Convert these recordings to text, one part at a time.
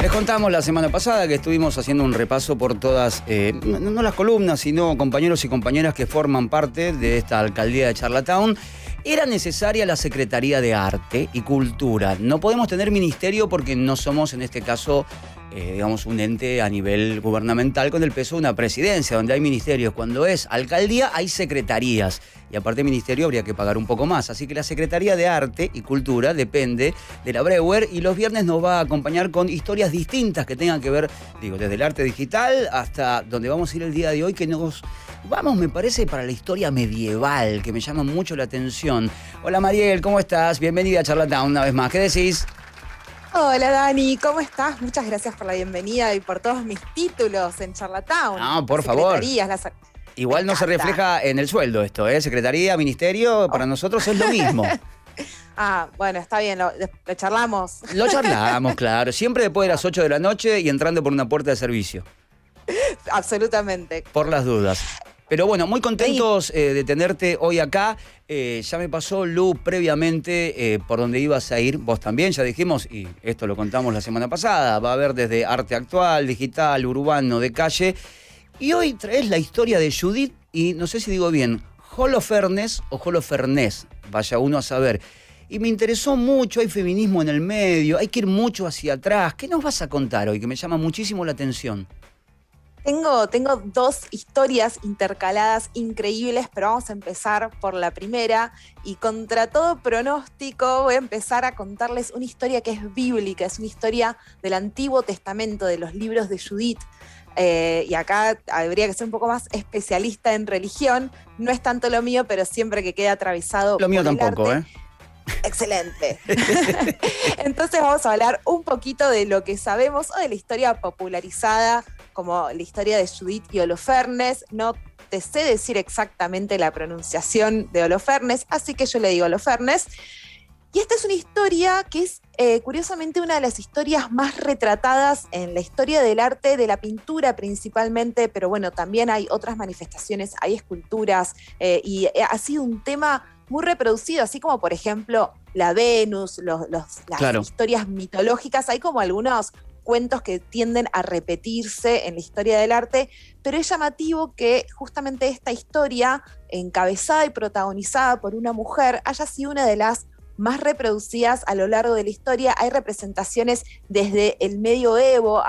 Les contamos la semana pasada que estuvimos haciendo un repaso por todas, no las columnas, sino compañeros y compañeras que forman parte de esta alcaldía de Charlottetown. Era necesaria la Secretaría de Arte y Cultura. No podemos tener ministerio porque no somos, en este caso, digamos, un ente a nivel gubernamental con el peso de una presidencia, donde hay ministerios. Cuando es alcaldía, hay secretarías. Y aparte de ministerio habría que pagar un poco más. Así que la Secretaría de Arte y Cultura depende de la Breuer y los viernes nos va a acompañar con historias distintas que tengan que ver, desde el arte digital hasta donde vamos a ir el día de hoy, que nos vamos, me parece, para la historia medieval, que me llama mucho la atención. Hola Mariel, ¿cómo estás? Bienvenida a Charlottetown una vez más. ¿Qué decís? Hola Dani, ¿cómo estás? Muchas gracias por la bienvenida y por todos mis títulos en Charlottetown. No, por favor. Igual no se refleja en el sueldo esto, ¿eh? Secretaría, ministerio, para nosotros es lo mismo. Bueno, está bien, lo charlamos. Lo charlamos, claro. Siempre después de las 8 de la noche y entrando por una puerta de servicio. Absolutamente. Por las dudas. Pero bueno, muy contentos de tenerte hoy acá. Ya me pasó Lu previamente por donde ibas a ir. Vos también, ya dijimos, y esto lo contamos la semana pasada, va a haber desde arte actual, digital, urbano, de calle. Y hoy traes la historia de Judith y no sé si digo bien, Holofernes o Holofernes, vaya uno a saber. Y me interesó mucho, hay feminismo en el medio, hay que ir mucho hacia atrás. ¿Qué nos vas a contar hoy que me llama muchísimo la atención? Tengo dos historias intercaladas increíbles, pero vamos a empezar por la primera. Y contra todo pronóstico voy a empezar a contarles una historia que es bíblica, es una historia del Antiguo Testamento, de los libros de Judith. Y acá habría que ser un poco más especialista en religión. No es tanto lo mío, pero siempre que quede atravesado lo mío por tampoco, el arte. Excelente. Entonces vamos a hablar un poquito de lo que sabemos o de la historia popularizada, como la historia de Judith y Holofernes. No te sé decir exactamente la pronunciación de Holofernes, así que yo le digo Holofernes. Y esta es una historia que es, curiosamente, una de las historias más retratadas en la historia del arte, de la pintura principalmente, pero bueno, también hay otras manifestaciones, hay esculturas, y ha sido un tema muy reproducido, así como, por ejemplo, la Venus, las claro, historias mitológicas. Hay como algunos cuentos que tienden a repetirse en la historia del arte, pero es llamativo que justamente esta historia, encabezada y protagonizada por una mujer, haya sido una de las más reproducidas a lo largo de la historia. Hay representaciones desde el medioevo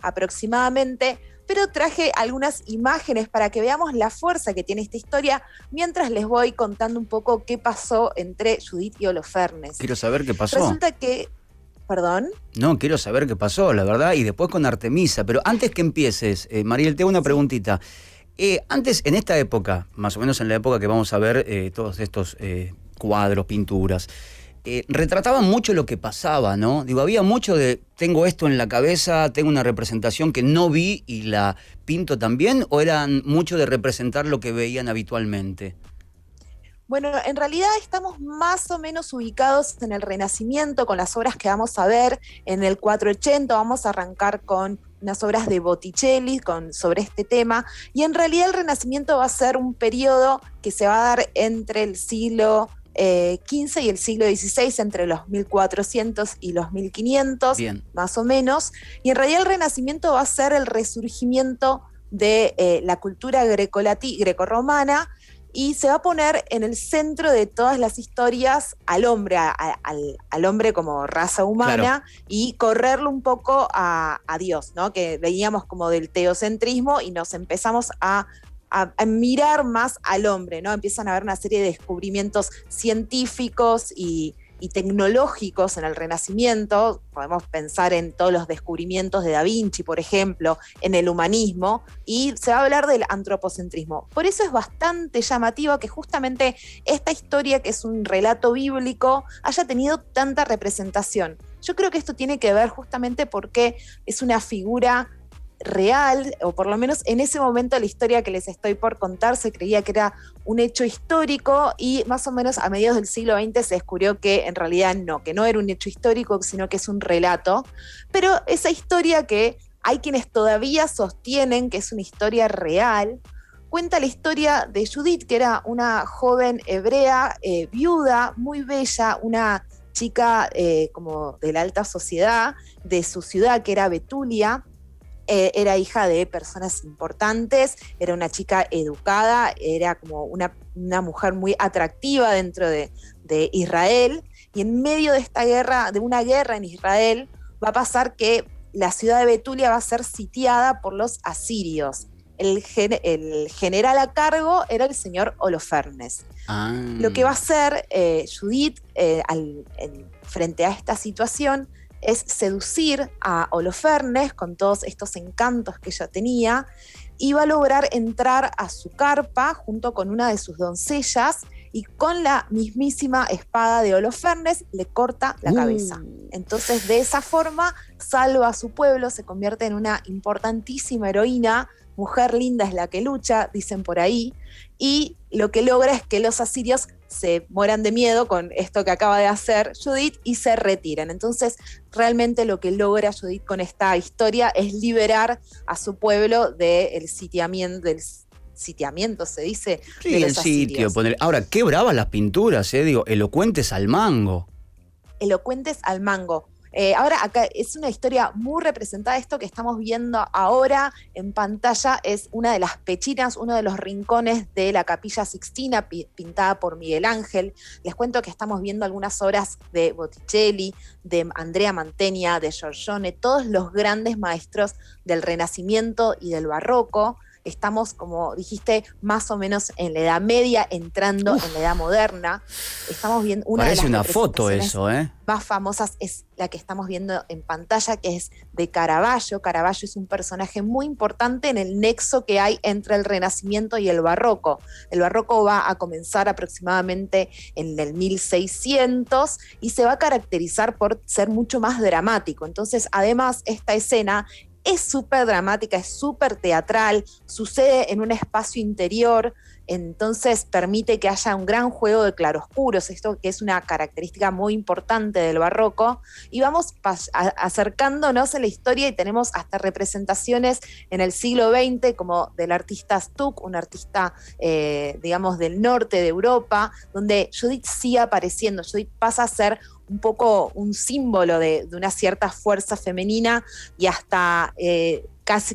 aproximadamente, pero traje algunas imágenes para que veamos la fuerza que tiene esta historia, mientras les voy contando un poco qué pasó entre Judith y Holofernes. Quiero saber qué pasó. Resulta que... ¿Perdón? No, quiero saber qué pasó, la verdad, y después con Artemisa. Pero antes que empieces, Mariel, te hago una preguntita. Antes, en esta época, más o menos en la época que vamos a ver todos estos cuadros, pinturas, retrataban mucho lo que pasaba, ¿no? Había mucho de, tengo esto en la cabeza, tengo una representación que no vi y la pinto también, ¿o eran mucho de representar lo que veían habitualmente? Bueno, en realidad estamos más o menos ubicados en el Renacimiento con las obras que vamos a ver. En el 480 vamos a arrancar con unas obras de Botticelli sobre este tema, y en realidad el Renacimiento va a ser un periodo que se va a dar entre el siglo XV y el siglo XVI, entre los 1400 y los 1500, Bien, más o menos, y en realidad el Renacimiento va a ser el resurgimiento de la cultura grecorromana, y se va a poner en el centro de todas las historias al hombre, al hombre como raza humana, claro, y correrlo un poco a Dios, ¿no? Que veníamos como del teocentrismo y nos empezamos a mirar más al hombre, ¿no? Empiezan a haber una serie de descubrimientos científicos y tecnológicos en el Renacimiento. Podemos pensar en todos los descubrimientos de Da Vinci, por ejemplo, en el humanismo, y se va a hablar del antropocentrismo. Por eso es bastante llamativo que justamente esta historia, que es un relato bíblico, haya tenido tanta representación. Yo creo que esto tiene que ver justamente porque es una figura real, o por lo menos en ese momento la historia que les estoy por contar se creía que era un hecho histórico, y más o menos a mediados del siglo XX se descubrió que en realidad no, que no era un hecho histórico, sino que es un relato. Pero esa historia, que hay quienes todavía sostienen que es una historia real, cuenta la historia de Judith, que era una joven hebrea, viuda, muy bella, una chica como de la alta sociedad de su ciudad, que era Betulia. Era hija de personas importantes, era una chica educada, era como una mujer muy atractiva dentro de Israel, y en medio de esta guerra, de una guerra en Israel, va a pasar que la ciudad de Betulia va a ser sitiada por los asirios. El general a cargo era el señor Holofernes. Lo que va a hacer Judith frente a esta situación es seducir a Holofernes con todos estos encantos que ella tenía, y va a lograr entrar a su carpa junto con una de sus doncellas, y con la mismísima espada de Holofernes le corta la cabeza. Entonces, de esa forma salva a su pueblo, se convierte en una importantísima heroína. Mujer linda es la que lucha, dicen por ahí, y lo que logra es que los asirios se mueran de miedo con esto que acaba de hacer Judith y se retiran. Entonces, realmente lo que logra Judith con esta historia es liberar a su pueblo del sitiamiento, se dice, Sí, de los el sitio. asirios. Ahora, qué bravas las pinturas, digo, elocuentes al mango. Elocuentes al mango. Ahora acá es una historia muy representada. Esto que estamos viendo ahora en pantalla es una de las pechinas, uno de los rincones de la Capilla Sixtina, pintada por Miguel Ángel. Les cuento que estamos viendo algunas obras de Botticelli, de Andrea Mantegna, de Giorgione, todos los grandes maestros del Renacimiento y del Barroco. Estamos, como dijiste, más o menos en la Edad Media, entrando en la Edad Moderna. Estamos viendo una Parece de las una foto eso, más famosas es la que estamos viendo en pantalla, que es de Caravaggio. Caravaggio es un personaje muy importante en el nexo que hay entre el Renacimiento y el Barroco. El Barroco va a comenzar aproximadamente en el 1600 y se va a caracterizar por ser mucho más dramático. Entonces, además, esta escena es súper dramática, es súper teatral, sucede en un espacio interior, entonces permite que haya un gran juego de claroscuros, esto que es una característica muy importante del barroco, y vamos acercándonos en la historia y tenemos hasta representaciones en el siglo XX como del artista Stuck, un artista digamos del norte de Europa, donde Judith sigue apareciendo. Judith pasa a ser un poco un símbolo de una cierta fuerza femenina, y hasta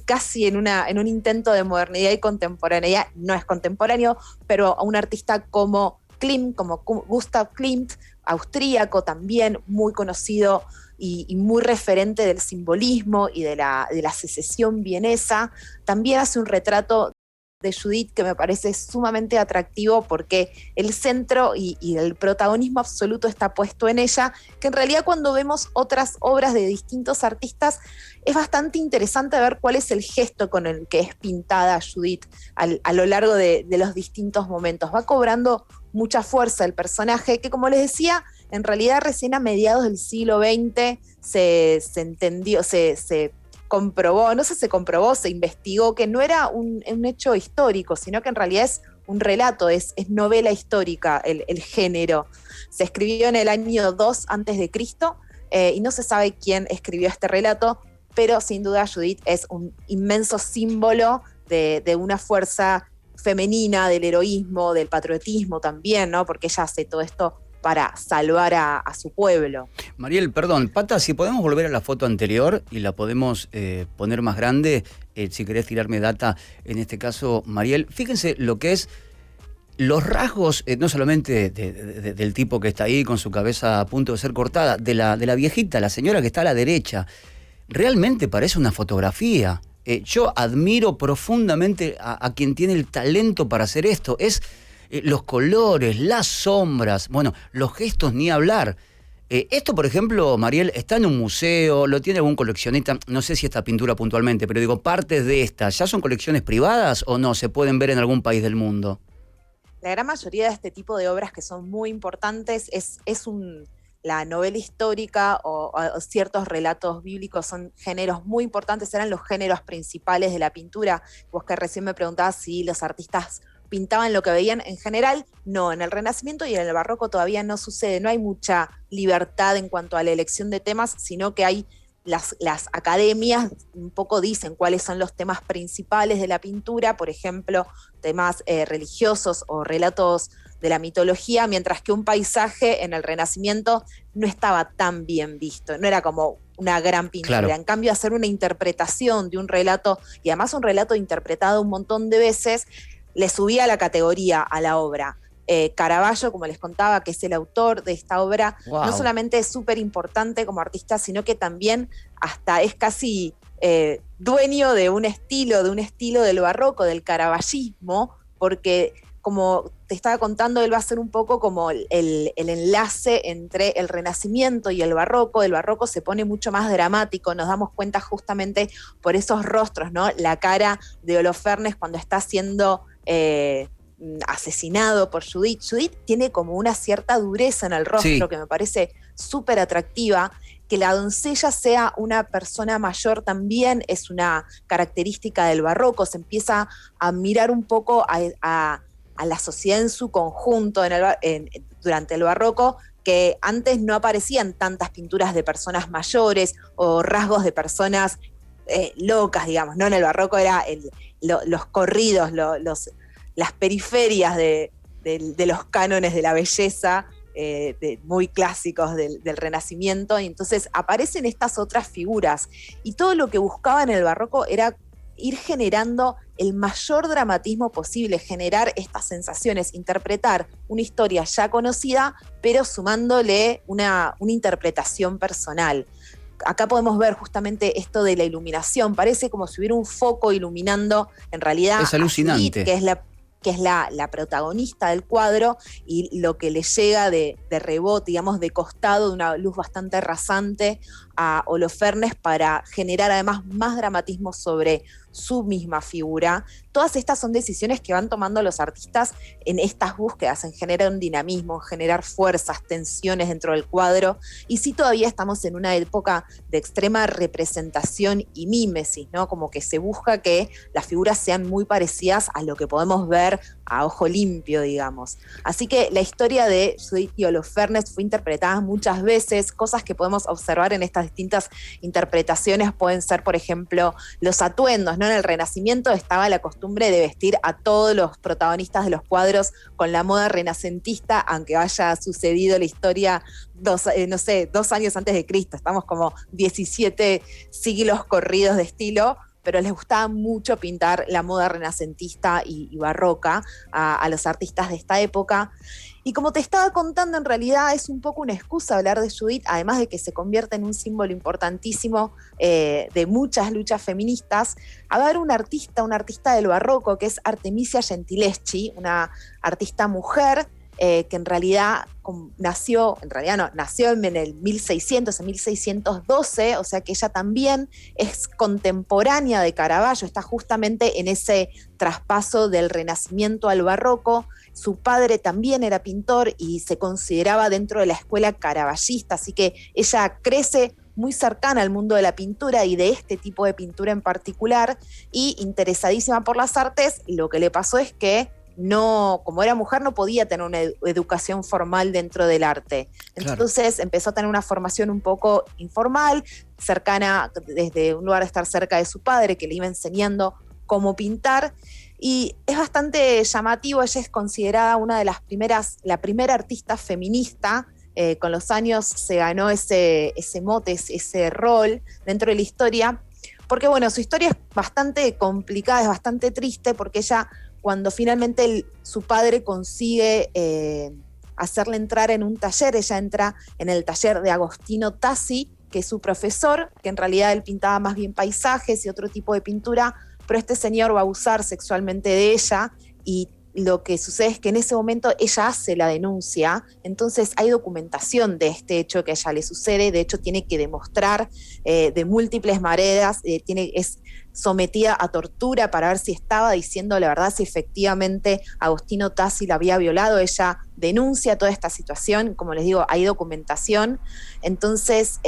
casi en un intento de modernidad y contemporaneidad. No es contemporáneo, pero a un artista como Klimt, como Gustav Klimt, austríaco también, muy conocido y muy referente del simbolismo y de la secesión vienesa, también hace un retrato de Judith que me parece sumamente atractivo, porque el centro y el protagonismo absoluto está puesto en ella, que en realidad cuando vemos otras obras de distintos artistas es bastante interesante ver cuál es el gesto con el que es pintada Judith a lo largo de los distintos momentos. Va cobrando mucha fuerza el personaje, que como les decía, en realidad recién a mediados del siglo XX se entendió, se comprobó, no sé si se comprobó, se investigó que no era un hecho histórico, sino que en realidad es un relato, es novela histórica el género. Se escribió en el año 2 a.C. Y no se sabe quién escribió este relato, pero sin duda Judith es un inmenso símbolo de una fuerza femenina, del heroísmo, del patriotismo también, ¿no? Porque ella hace todo esto para salvar a su pueblo. Mariel, perdón, Pata, si podemos volver a la foto anterior y la podemos poner más grande, si querés tirarme data, en este caso, Mariel, fíjense lo que es los rasgos, no solamente del tipo que está ahí con su cabeza a punto de ser cortada, de la viejita, la señora que está a la derecha. Realmente parece una fotografía. Yo admiro profundamente a quien tiene el talento para hacer esto. Es los colores, las sombras, bueno, los gestos ni hablar. Esto, por ejemplo, Mariel, está en un museo, lo tiene algún coleccionista, no sé si esta pintura puntualmente, pero digo, partes de estas, ¿ya son colecciones privadas o no? ¿Se pueden ver en algún país del mundo? La gran mayoría de este tipo de obras que son muy importantes la novela histórica o ciertos relatos bíblicos son géneros muy importantes, eran los géneros principales de la pintura. Vos que recién me preguntabas si los artistas pintaban lo que veían en general, no, en el Renacimiento y en el Barroco todavía no sucede, no hay mucha libertad en cuanto a la elección de temas, sino que hay las academias un poco dicen cuáles son los temas principales de la pintura, por ejemplo, temas religiosos o relatos de la mitología, mientras que un paisaje en el Renacimiento no estaba tan bien visto, no era como una gran pintura. Claro. En cambio, hacer una interpretación de un relato, y además un relato interpretado un montón de veces, le subía la categoría a la obra. Caravaggio, como les contaba, que es el autor de esta obra, Wow. no solamente es súper importante como artista, sino que también hasta es casi dueño de un estilo del barroco, del caravallismo, porque como te estaba contando, él va a ser un poco como el enlace entre el Renacimiento y el Barroco. El Barroco se pone mucho más dramático, nos damos cuenta justamente por esos rostros, ¿no? La cara de Holofernes cuando está siendo asesinado por Judith. Judith tiene como una cierta dureza en el rostro, Sí, que me parece súper atractiva. Que la doncella sea una persona mayor también es una característica del Barroco. Se empieza a mirar un poco a la sociedad en su conjunto durante el Barroco, que antes no aparecían tantas pinturas de personas mayores o rasgos de personas locas, digamos, ¿no? En el Barroco era los corridos, las periferias de los cánones de la belleza, muy clásicos del Renacimiento, y entonces aparecen estas otras figuras, y todo lo que buscaba en el Barroco era ir generando el mayor dramatismo posible, generar estas sensaciones, interpretar una historia ya conocida, pero sumándole una interpretación personal. Acá podemos ver justamente esto de la iluminación, parece como si hubiera un foco iluminando en realidad es alucinante. a Judith, que es la protagonista del cuadro, y lo que le llega de rebote, digamos, de costado, de una luz bastante rasante a Holofernes para generar además más dramatismo sobre su misma figura. Todas estas son decisiones que van tomando los artistas en estas búsquedas, en generar un dinamismo, en generar fuerzas, tensiones dentro del cuadro, y sí todavía estamos en una época de extrema representación y mímesis, ¿no? Como que se busca que las figuras sean muy parecidas a lo que podemos ver a ojo limpio, digamos. Así que la historia de Judith y Holofernes fue interpretada muchas veces. Cosas que podemos observar en estas distintas interpretaciones pueden ser, por ejemplo, los atuendos, ¿no? En el Renacimiento estaba la costumbre de vestir a todos los protagonistas de los cuadros con la moda renacentista, aunque haya sucedido la historia 2 años antes de Cristo. Estamos como 17 siglos corridos de estilo, pero les gustaba mucho pintar la moda renacentista y barroca a los artistas de esta época. Y como te estaba contando, en realidad es un poco una excusa hablar de Judith, además de que se convierte en un símbolo importantísimo de muchas luchas feministas. A ver, una artista del barroco, que es Artemisia Gentileschi, una artista mujer, que en realidad nació en el 1600, en 1612, o sea que ella también es contemporánea de Caravaggio, está justamente en ese traspaso del Renacimiento al Barroco. Su padre también era pintor y se consideraba dentro de la escuela caravallista, así que ella crece muy cercana al mundo de la pintura y de este tipo de pintura en particular, y interesadísima por las artes. Lo que le pasó es que no, como era mujer, no podía tener una educación formal dentro del arte. Entonces claro, empezó a tener una formación un poco informal, cercana, desde un lugar de estar cerca de su padre, que le iba enseñando cómo pintar. Y es bastante llamativo, ella es considerada una de las la primera artista feminista. Con los años se ganó ese mote, ese rol dentro de la historia, porque bueno, su historia es bastante complicada, es bastante triste, porque ella, cuando finalmente su padre consigue hacerle entrar en un taller, ella entra en el taller de Agostino Tassi, que es su profesor, que en realidad él pintaba más bien paisajes y otro tipo de pintura, pero este señor va a abusar sexualmente de ella, y lo que sucede es que en ese momento ella hace la denuncia. Entonces hay documentación de este hecho que a ella le sucede. De hecho, tiene que demostrar de múltiples maneras, es sometida a tortura para ver si estaba diciendo la verdad, si efectivamente Agostino Tassi la había violado. Ella denuncia toda esta situación, como les digo, hay documentación. Entonces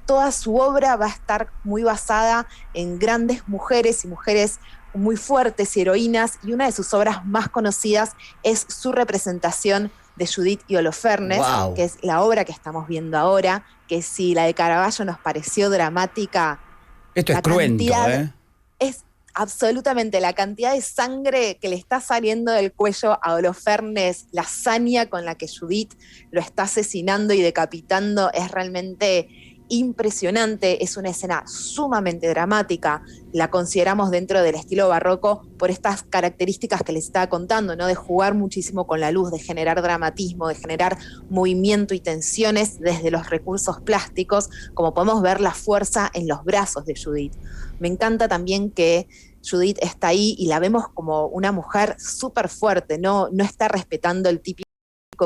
toda su obra va a estar muy basada en grandes mujeres y mujeres muy fuertes y heroínas, y una de sus obras más conocidas es su representación de Judith y Holofernes, wow, que es la obra que estamos viendo ahora, que si la de Caravaggio nos pareció dramática, esto es cruento, es Absolutamente, la cantidad de sangre que le está saliendo del cuello a Holofernes, la hazaña con la que Judith lo está asesinando y decapitando es realmente impresionante. Es una escena sumamente dramática, la consideramos dentro del estilo barroco por estas características que les estaba contando, ¿no? De jugar muchísimo con la luz, de generar dramatismo, de generar movimiento y tensiones desde los recursos plásticos, como podemos ver la fuerza en los brazos de Judith. Me encanta también que Judith está ahí y la vemos como una mujer súper fuerte, no está respetando el típico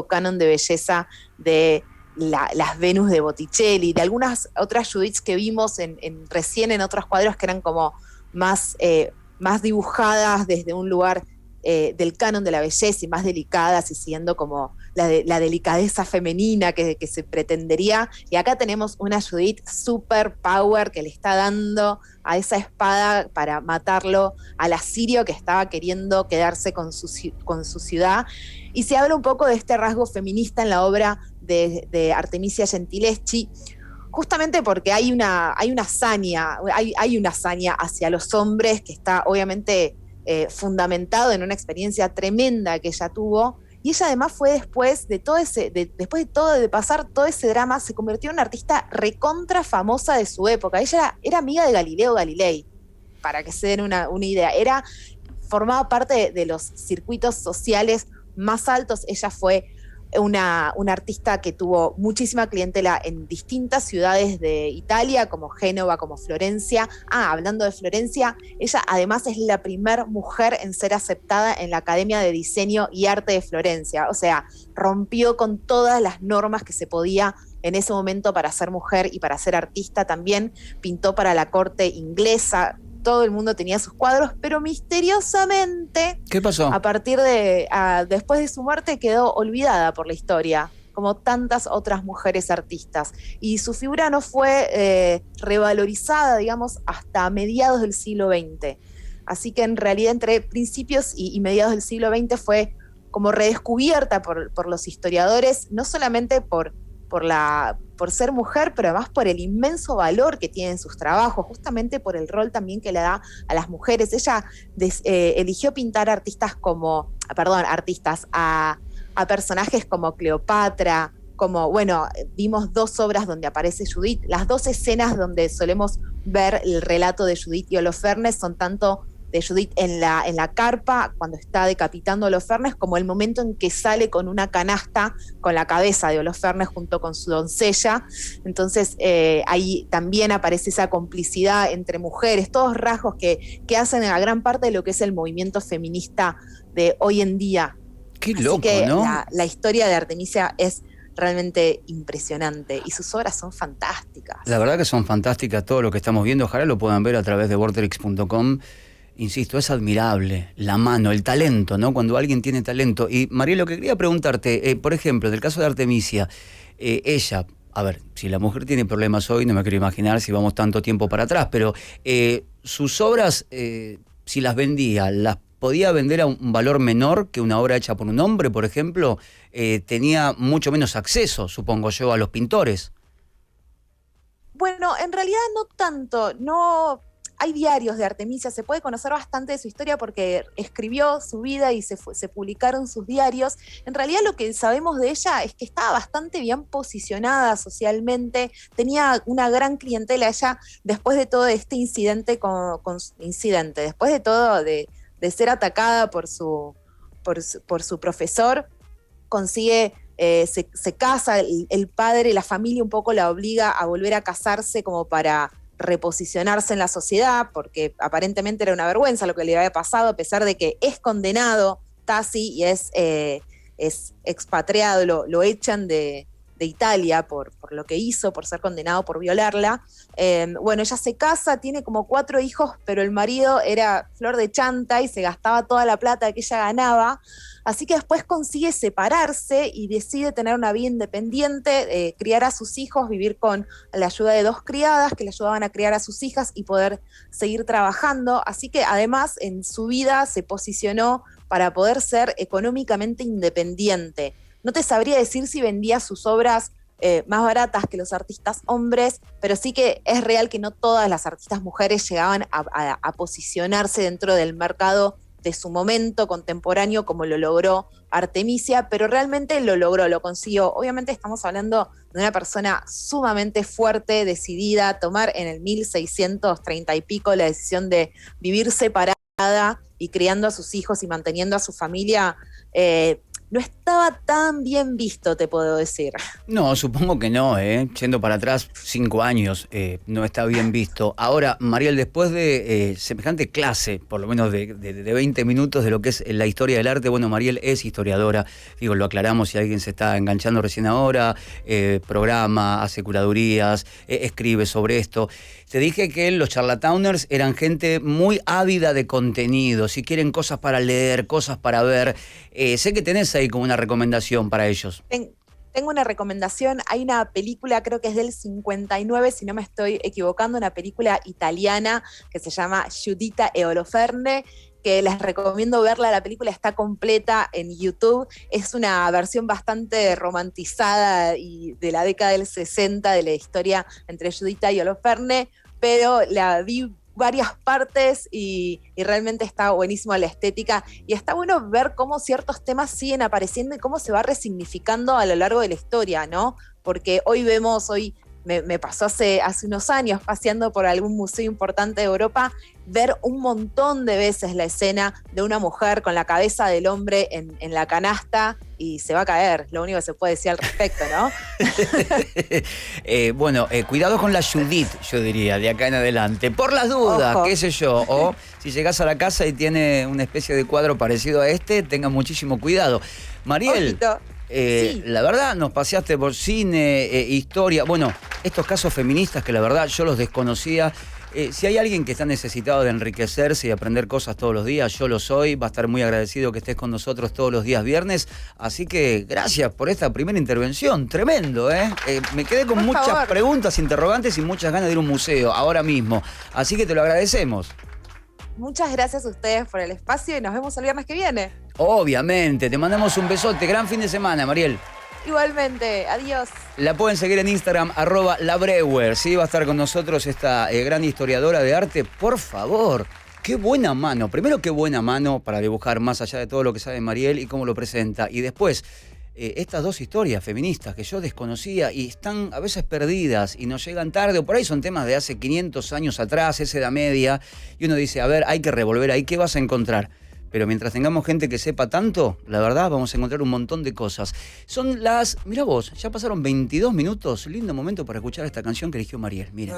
canon de belleza de las Venus de Botticelli, de algunas otras Judiths que vimos recién en otros cuadros que eran como más dibujadas desde un lugar del canon de la belleza y más delicadas y siguiendo como la delicadeza femenina que se pretendería. Y acá tenemos una Judith super power que le está dando a esa espada para matarlo al asirio que estaba queriendo quedarse con su ciudad. Y se habla un poco de este rasgo feminista en la obra de Artemisia Gentileschi, justamente porque hay una hazaña hacia los hombres que está obviamente fundamentado en una experiencia tremenda que ella tuvo, y ella además fue después de pasar todo ese drama, se convirtió en una artista recontra famosa de su época. Ella era amiga de Galileo Galilei, para que se den una idea. Formaba parte de los circuitos sociales más altos. Ella fue una artista que tuvo muchísima clientela en distintas ciudades de Italia, como Génova, como Florencia. Hablando de Florencia, ella además es la primera mujer en ser aceptada en la Academia de Diseño y Arte de Florencia. O sea, rompió con todas las normas que se podía en ese momento para ser mujer y para ser artista. También pintó para la corte inglesa. Todo el mundo tenía sus cuadros, pero misteriosamente, ¿qué pasó? Después de su muerte quedó olvidada por la historia, como tantas otras mujeres artistas. Y su figura no fue revalorizada, digamos, hasta mediados del siglo XX. Así que en realidad entre principios y mediados del siglo XX fue como redescubierta por los historiadores, no solamente por ser mujer, pero además por el inmenso valor que tienen sus trabajos, justamente por el rol también que le da a las mujeres. Ella eligió pintar a personajes como Cleopatra, vimos 2 obras donde aparece Judith. Las 2 escenas donde solemos ver el relato de Judith y Holofernes son tanto de Judith en la carpa, cuando está decapitando a Holofernes, como el momento en que sale con una canasta con la cabeza de Holofernes junto con su doncella. Entonces ahí también aparece esa complicidad entre mujeres, todos rasgos que hacen a gran parte de lo que es el movimiento feminista de hoy en día. Qué loco, así que ¿no? La historia de Artemisia es realmente impresionante y sus obras son fantásticas. La verdad que son fantásticas todo lo que estamos viendo. Ojalá lo puedan ver a través de vorterix.com. Insisto, es admirable la mano, el talento, ¿no? Cuando alguien tiene talento. Y Marielo, que quería preguntarte, por ejemplo, del caso de Artemisia, ella, a ver, si la mujer tiene problemas hoy, no me quiero imaginar si vamos tanto tiempo para atrás, pero sus obras, si las vendía, las podía vender a un valor menor que una obra hecha por un hombre, por ejemplo. Tenía mucho menos acceso, supongo yo, a los pintores. Bueno, en realidad no tanto, no. Hay diarios de Artemisia, se puede conocer bastante de su historia porque escribió su vida y se publicaron sus diarios. En realidad lo que sabemos de ella es que estaba bastante bien posicionada socialmente, tenía una gran clientela. Ella, después de todo este incidente, después de todo de ser atacada por su profesor, consigue... se casa, el padre, la familia un poco la obliga a volver a casarse como para reposicionarse en la sociedad, porque aparentemente era una vergüenza lo que le había pasado, a pesar de que es condenado Tassi y es expatriado, lo echan de Italia por lo que hizo, por ser condenado por violarla. Ella se casa, tiene como 4 hijos, pero el marido era flor de chanta y se gastaba toda la plata que ella ganaba. Así que después consigue separarse y decide tener una vida independiente, criar a sus hijos, vivir con la ayuda de 2 criadas que le ayudaban a criar a sus hijas y poder seguir trabajando. Así que además en su vida se posicionó para poder ser económicamente independiente. No te sabría decir si vendía sus obras más baratas que los artistas hombres, pero sí que es real que no todas las artistas mujeres llegaban a posicionarse dentro del mercado de su momento contemporáneo como lo logró Artemisia, pero realmente lo logró, lo consiguió. Obviamente estamos hablando de una persona sumamente fuerte, decidida a tomar en el 1630 y pico la decisión de vivir separada y criando a sus hijos y manteniendo a su familia. No estaba tan bien visto, te puedo decir. No, supongo que no, yendo para atrás 5 años, no está bien visto. Ahora, Mariel, después de semejante clase, por lo menos de 20 minutos de lo que es la historia del arte, bueno, Mariel es historiadora, digo, lo aclaramos si alguien se está enganchando recién ahora, programa, hace curadurías, escribe sobre esto. Te dije que los charlatauners eran gente muy ávida de contenido, si quieren cosas para leer, cosas para ver. Sé que tenés ahí como una recomendación para ellos. Tengo una recomendación, hay una película, creo que es del 59, si no me estoy equivocando, una película italiana que se llama Giuditta e Oloferne, que les recomiendo verla, la película está completa en YouTube, es una versión bastante romantizada y de la década del 60 de la historia entre Giuditta y Oloferne, pero la vi varias partes y realmente está buenísima la estética y está bueno ver cómo ciertos temas siguen apareciendo y cómo se va resignificando a lo largo de la historia, ¿no? Porque hoy me pasó hace unos años paseando por algún museo importante de Europa, ver un montón de veces la escena de una mujer con la cabeza del hombre en la canasta y se va a caer, lo único que se puede decir al respecto, ¿no? Bueno, cuidado con la Judith, yo diría, de acá en adelante. Por las dudas, ojo, qué sé yo, o si llegás a la casa y tiene una especie de cuadro parecido a este, tenga muchísimo cuidado. Mariel, sí, la verdad nos paseaste por cine, historia, bueno, estos casos feministas que la verdad yo los desconocía. Si hay alguien que está necesitado de enriquecerse y aprender cosas todos los días, yo lo soy. Va a estar muy agradecido que estés con nosotros todos los días viernes. Así que gracias por esta primera intervención. Tremendo, ¿eh? Me quedé con muchas preguntas, interrogantes y muchas ganas de ir a un museo ahora mismo. Así que te lo agradecemos. Muchas gracias a ustedes por el espacio y nos vemos el viernes que viene. Obviamente, te mandamos un besote. Gran fin de semana, Mariel. Igualmente, adiós. La pueden seguir en Instagram, @labreuer, ¿sí? Va a estar con nosotros esta gran historiadora de arte. Por favor, qué buena mano. Primero, qué buena mano para dibujar más allá de todo lo que sabe Mariel y cómo lo presenta. Y después, estas dos historias feministas que yo desconocía y están a veces perdidas y nos llegan tarde, o por ahí son temas de hace 500 años atrás, esa edad media, y uno dice, a ver, hay que revolver ahí, ¿qué vas a encontrar? Pero mientras tengamos gente que sepa tanto, la verdad, vamos a encontrar un montón de cosas. Son las... Mirá vos, ya pasaron 22 minutos. Lindo momento para escuchar esta canción que eligió Mariel. Miren.